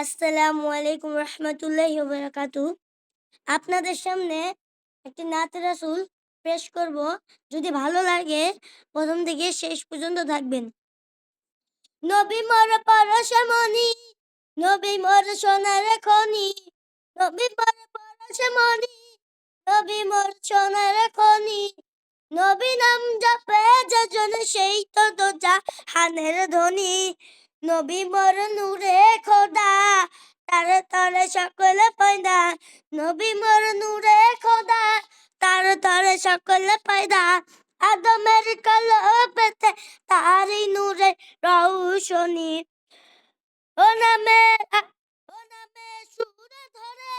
আসসালামু আলাইকুম রহমতুল্লাহি ওয়া বারাকাতুহু। আপনাদের সামনে একটি নাতে রাসূল পেশ করব। যদি ভালো লাগে প্রথম থেকে শেষ পর্যন্ত থাকবেন। নবী মোর পরশমণি, নবী মোর সোনার খনি, নবী মোর পরশমণি, নবী মোর সোনার খনি, নবী নাম জপে যজন সেই তো জাহানের ধনী। নবী মোর নূরে খোদা, তার তরে সকল পয়দা। নবী মোর নূরে খোদা, তার তরে সকল পয়দা। আদমের কলবেতে তারি নূরে রৌশনী। ও নামে ও নামে সুর ধরে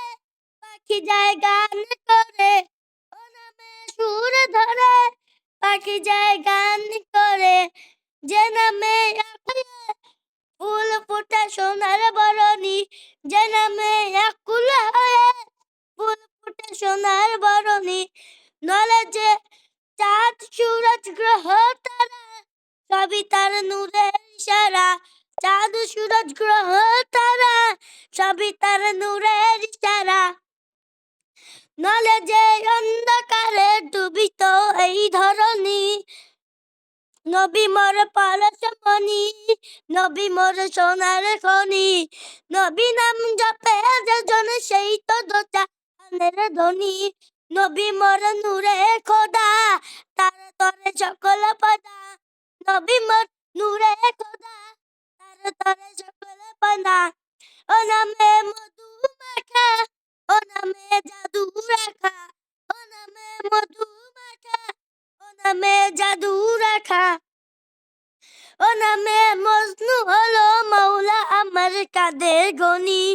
পাখি যায় গান করে। ও নামে সুর ধরে পাখি যায় গান করে। যে নামে ফুল ফোটে সোনার বরণী, যে নামে আকুল হয়ে ফুল ফোটে সোনার বরণী। নলে যে চাঁদ সূরজ গ্রহ তারা সবই তার নূরের ইশারা। চাঁদ সূরজ গ্রহ তারা সবই তার নূরের ইশারা। নলে যে অন্ধকারে ডুবিত এই ধরণী। নবী মোর পরশমণি, নবী মোর সোনার খনি, নবী নাম জপে যজন সেই তো জাহানের ধনী। নবী মোর নূরে খোদা, তার তরে সকল পয়দা। নবী মোর নূরে খোদা, তার তরে সকল পয়দা। ও নামে মধু মাখা, ও নামে জাদু রাখা, ও নামে মধু মাখা, ও নামে জাদু রাখা। ও নামে মজনু হলো মাওলা আমার কাদের গনি।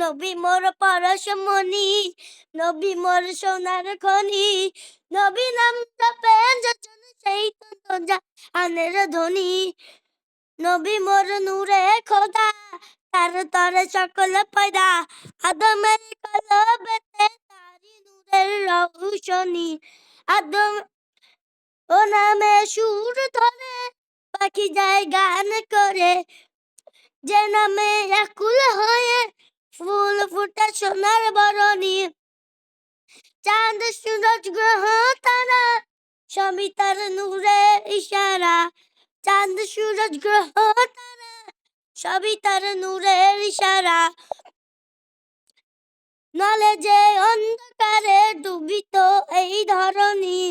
নবী মোর পরশমণি, নবী মোর সোনার খনি, নবী নাম জপে যজন সেই তো জাহানের ধনী। নবী মোর নূরে খোদা, তার তরে সকল পয়দা। আদমের কলবেতে তারি নূরের রৌশনী। আদম ও নামে সুর ধরে পাখি যায় গান করে। যে নামে আকুল হয়ে ফুল ফুটে সোনার বরণী। চাঁদ সূরজ গ্রহ তারা সবই তার নূরের ইশারা। চাঁদ সূরজ গ্রহ তারা সবই তার নূরের ইশারা। নলে যে অন্ধকারে ডুবিত এই ধরণী।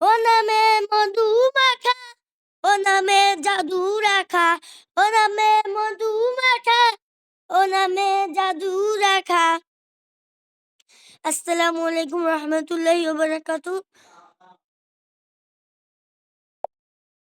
ও নামে মধু মাখা, ও নামে জাদু রাখা, ও নামে মধু মাখা, ও নামে জাদু রাখা। আসসালামু আলাইকুম রহমতুল্লাহি ওয়া বারাকাতুহু।